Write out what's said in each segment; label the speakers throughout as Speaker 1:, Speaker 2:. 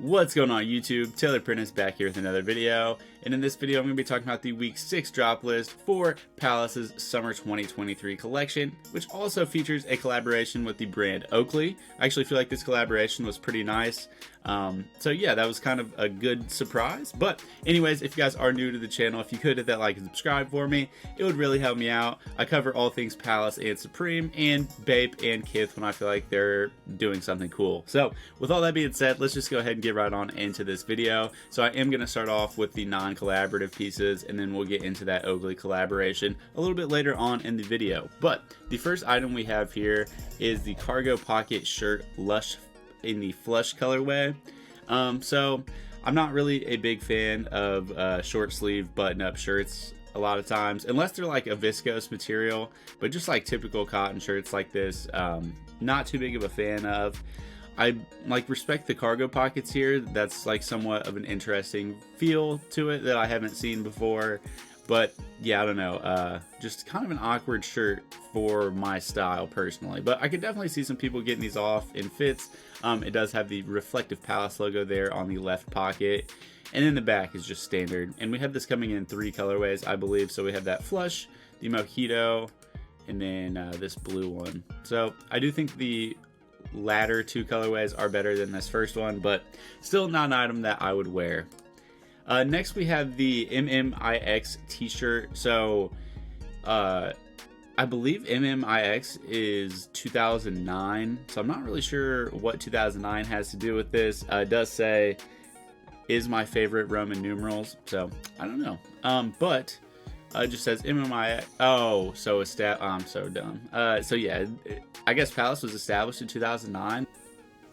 Speaker 1: What's going on YouTube? Taylor Prentice back here with another video, and in this video I'm going to be talking about the week 6 drop list for Palace's summer 2023 collection, which also features a collaboration with the brand Oakley. I actually feel like this collaboration was pretty nice. So yeah, that was kind of a good surprise. But anyways, if you guys are new to the channel, if you could hit that like and subscribe for me, it would really help me out. I cover all things Palace and Supreme and Bape and Kith when I feel like they're doing something cool. So with all that being said, let's just go ahead and get right on into this video. So I am going to start off with the non-collaborative pieces, and then we'll get into that Oakley collaboration a little bit later on in the video. But the first item we have here is the cargo pocket shirt Lush in the flush colorway. So I'm not really a big fan of short sleeve button up shirts a lot of times, unless they're like a viscose material, but just like typical cotton shirts like this, not too big of a fan of. I like respect the cargo pockets here. That's like somewhat of an interesting feel to it that I haven't seen before. But yeah, I don't know, just kind of an awkward shirt for my style personally. But I could definitely see some people getting these off in fits. It does have the reflective Palace logo there on the left pocket. And then the back is just standard. And we have this coming in 3 colorways, I believe. So we have that flush, the mojito, and then this blue one. So I do think the latter 2 colorways are better than this first one, but still not an item that I would wear. Next we have the MMIX t-shirt. So I believe MMIX is 2009, so I'm not really sure what 2009 has to do with this. It does say is my favorite Roman numerals, so I don't know. But it just says MMIX. Oh, so I'm so dumb. So yeah, I guess Palace was established in 2009.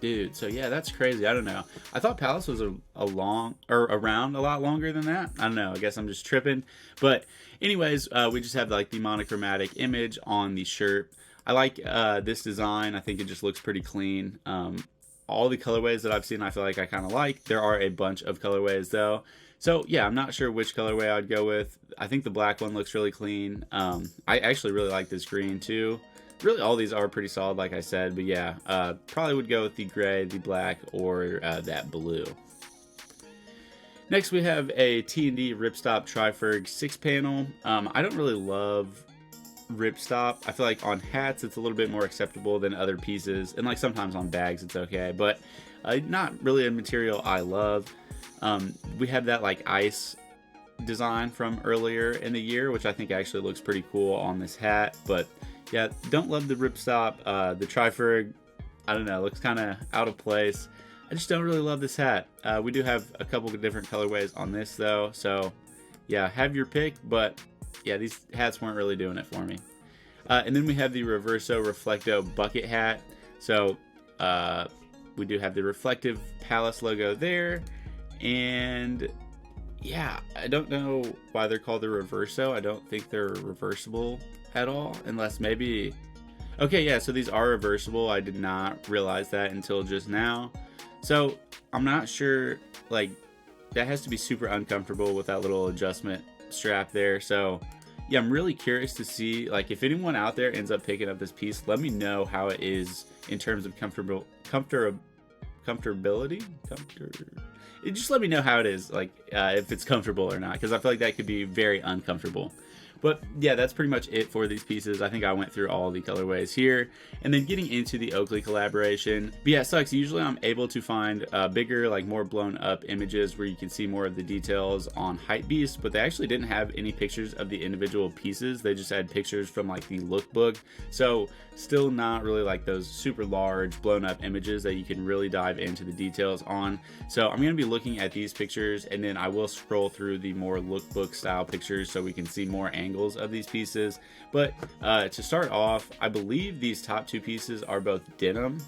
Speaker 1: Dude, so yeah, that's crazy. I don't know. I thought Palace was around a lot longer than that. I don't know. I guess I'm just tripping. But anyways, we just have like the monochromatic image on the shirt. I like this design. I think it just looks pretty clean. All the colorways that I've seen, I feel like I kind of like. There are a bunch of colorways though. So yeah, I'm not sure which colorway I'd go with. I think the black one looks really clean. I actually really like this green too. Really, all these are pretty solid, like I said, but yeah, probably would go with the gray, the black, or that blue. Next, we have a T&D Ripstop Triferg 6-panel. I don't really love Ripstop. I feel like on hats, it's a little bit more acceptable than other pieces, and like sometimes on bags, it's okay, but not really a material I love. We have that like ice design from earlier in the year, which I think actually looks pretty cool on this hat, but yeah, don't love the ripstop. The Triferg, I don't know, looks kind of out of place. I just don't really love this hat. We do have a couple of different colorways on this though, so yeah, have your pick, but yeah, these hats weren't really doing it for me. And then we have the Reverso Reflecto bucket hat. So we do have the reflective Palace logo there, and yeah, I don't know why they're called the Reverso. I don't think they're reversible at all, unless maybe, okay, yeah, so these are reversible. I did not realize that until just now. So I'm not sure, like, that has to be super uncomfortable with that little adjustment strap there. So yeah, I'm really curious to see, like, if anyone out there ends up picking up this piece, let me know how it is in terms of comfortability. Just let me know how it is, like if it's comfortable or not, because I feel like that could be very uncomfortable. But yeah, that's pretty much it for these pieces. I think I went through all the colorways here. And then getting into the Oakley collaboration. But yeah, it sucks. Usually I'm able to find bigger, like more blown up images where you can see more of the details on Hypebeast, but they actually didn't have any pictures of the individual pieces. They just had pictures from like the lookbook. So still not really like those super large blown up images that you can really dive into the details on. So I'm going to be looking at these pictures, and then I will scroll through the more lookbook style pictures so we can see more angles of these pieces. But to start off, I believe these top 2 pieces are both denim.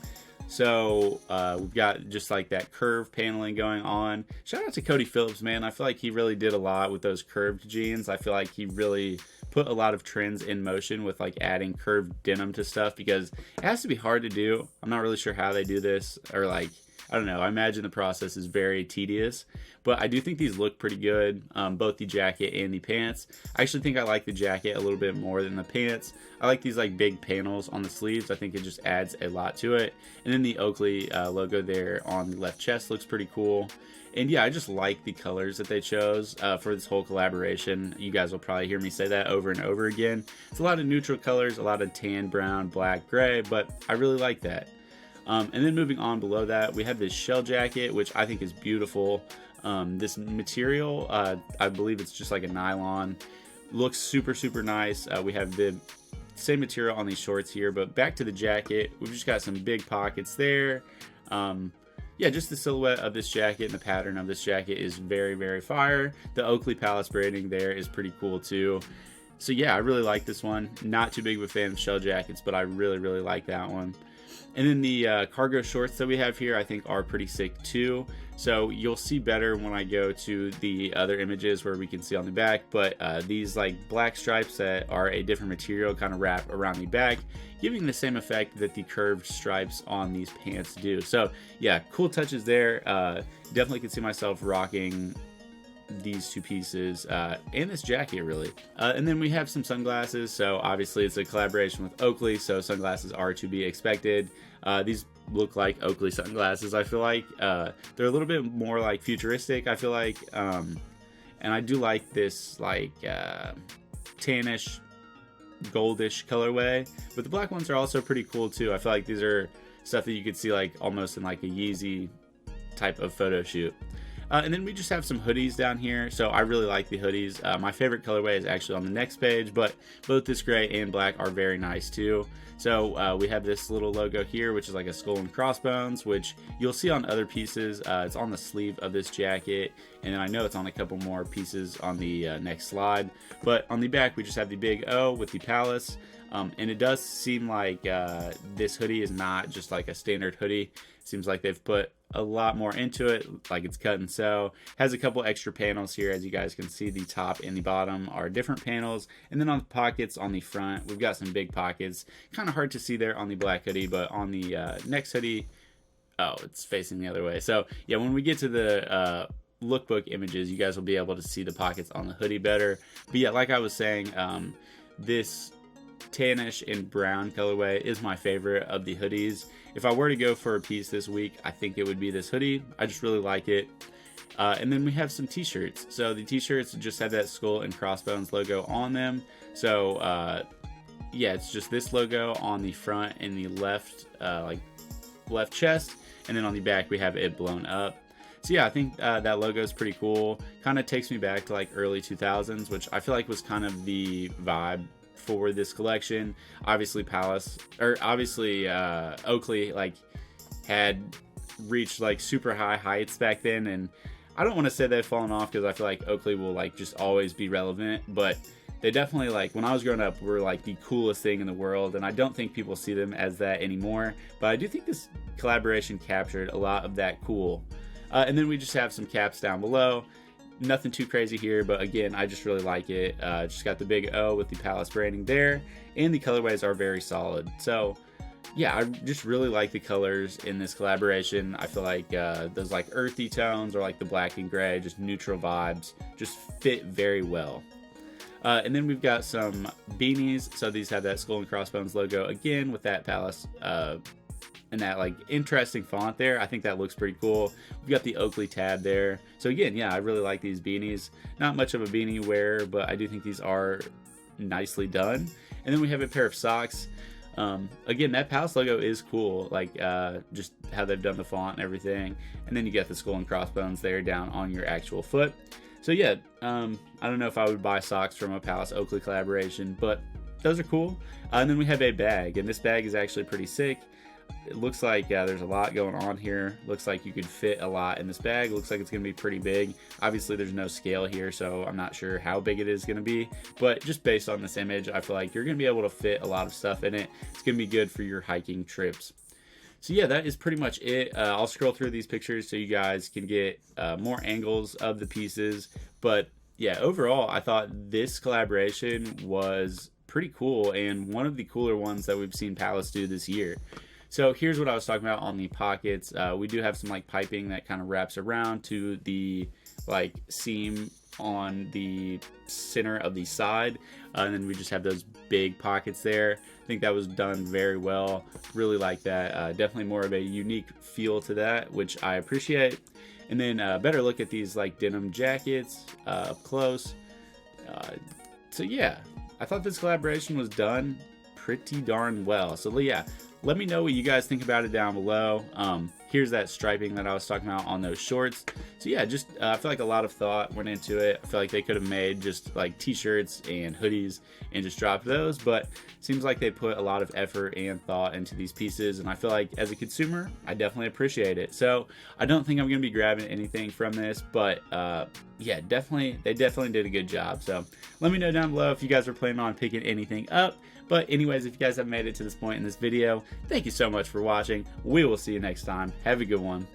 Speaker 1: So we've got just like that curved paneling going on. Shout out to Cody Phillips, man. I feel like he really did a lot with those curved jeans. I feel like he really put a lot of trends in motion with like adding curved denim to stuff, because it has to be hard to do. I'm not really sure how they do this, or like I don't know, I imagine the process is very tedious, but I do think these look pretty good, both the jacket and the pants. I actually think I like the jacket a little bit more than the pants. I like these like big panels on the sleeves. I think it just adds a lot to it. And then the Oakley logo there on the left chest looks pretty cool. And yeah, I just like the colors that they chose for this whole collaboration. You guys will probably hear me say that over and over again. It's a lot of neutral colors, a lot of tan, brown, black, gray, but I really like that. And then moving on below that, we have this shell jacket, which I think is beautiful. This material, I believe it's just like a nylon, looks super, super nice. We have the same material on these shorts here, but back to the jacket, we've just got some big pockets there. Yeah, just the silhouette of this jacket and the pattern of this jacket is very, very fire. The Oakley Palace branding there is pretty cool too. So yeah, I really like this one. Not too big of a fan of shell jackets, but I really, really like that one. And then the cargo shorts that we have here I think are pretty sick too. So you'll see better when I go to the other images where we can see on the back, but these like black stripes that are a different material kind of wrap around the back, giving the same effect that the curved stripes on these pants do. So yeah, cool touches there. Definitely can see myself rocking these two pieces and this jacket really. And then we have some sunglasses. So obviously it's a collaboration with Oakley, so sunglasses are to be expected. These look like Oakley sunglasses. I feel like they're a little bit more like futuristic, I feel like, and I do like this like tannish goldish colorway, but the black ones are also pretty cool too. I feel like these are stuff that you could see like almost in like a Yeezy type of photo shoot. And then we just have some hoodies down here. So I really like the hoodies. My favorite colorway is actually on the next page, but both this gray and black are very nice too. So we have this little logo here, which is like a skull and crossbones, which you'll see on other pieces. It's on the sleeve of this jacket, and I know it's on a couple more pieces on the next slide. But on the back, we just have the big O with the palace. And it does seem like this hoodie is not just like a standard hoodie. It seems like they've put a lot more into it, like it's cut and sew. Has a couple extra panels here, as you guys can see. The top and the bottom are different panels, and then on the pockets on the front, we've got some big pockets. Kind of hard to see there on the black hoodie, but on the next hoodie, oh, it's facing the other way. So yeah, when we get to the lookbook images, you guys will be able to see the pockets on the hoodie better. But yeah, like I was saying, this tannish and brown colorway is my favorite of the hoodies. If I were to go for a piece this week, I think it would be this hoodie. I just really like it. And then we have some t-shirts. So the t-shirts just have that skull and crossbones logo on them. So yeah, it's just this logo on the front and the left left chest, and then on the back we have it blown up. So yeah, I think that logo is pretty cool. Kind of takes me back to like early 2000s, which I feel like was kind of the vibe for this collection. Obviously Oakley like had reached like super high heights back then, and I don't want to say they've fallen off because I feel like Oakley will like just always be relevant, but they definitely, like when I was growing up, were like the coolest thing in the world, and I don't think people see them as that anymore, but I do think this collaboration captured a lot of that cool. And then we just have some caps down below. Nothing too crazy here, but again, I just really like it. Just got the big O with the Palace branding there, and the colorways are very solid. So yeah, I just really like the colors in this collaboration. I feel like those like earthy tones, or like the black and gray, just neutral vibes, just fit very well. And then we've got some beanies. So these have that skull and crossbones logo again with that Palace and that like interesting font there. I think that looks pretty cool. We've got the Oakley tab there. So again, yeah, I really like these beanies. Not much of a beanie wearer, but I do think these are nicely done. And then we have a pair of socks. Again, that Palace logo is cool, like just how they've done the font and everything. And then you get the skull and crossbones there down on your actual foot. So yeah, I don't know if I would buy socks from a Palace Oakley collaboration, but those are cool. And then we have a bag, and this bag is actually pretty sick. It looks like there's a lot going on here. Looks like you could fit a lot in this bag. Looks like it's going to be pretty big. Obviously, there's no scale here, so I'm not sure how big it is going to be. But just based on this image, I feel like you're going to be able to fit a lot of stuff in it. It's going to be good for your hiking trips. So yeah, that is pretty much it. I'll scroll through these pictures so you guys can get more angles of the pieces. But yeah, overall, I thought this collaboration was pretty cool, and one of the cooler ones that we've seen Palace do this year. So here's what I was talking about on the pockets. We do have some like piping that kind of wraps around to the like seam on the center of the side, and then we just have those big pockets there. I think that was done very well. Really like that. Definitely more of a unique feel to that, which I appreciate. And then better look at these like denim jackets up close. So yeah, I thought this collaboration was done pretty darn well. So yeah, let me know what you guys think about it down below. Here's that striping that I was talking about on those shorts. So yeah, just I feel like a lot of thought went into it. I feel like they could have made just like t-shirts and hoodies and just dropped those, but it seems like they put a lot of effort and thought into these pieces, and I feel like as a consumer, I definitely appreciate it. So I don't think I'm gonna be grabbing anything from this, but yeah, they definitely did a good job. So let me know down below if you guys are planning on picking anything up. But anyways, if you guys have made it to this point in this video, thank you so much for watching. We will see you next time. Have a good one.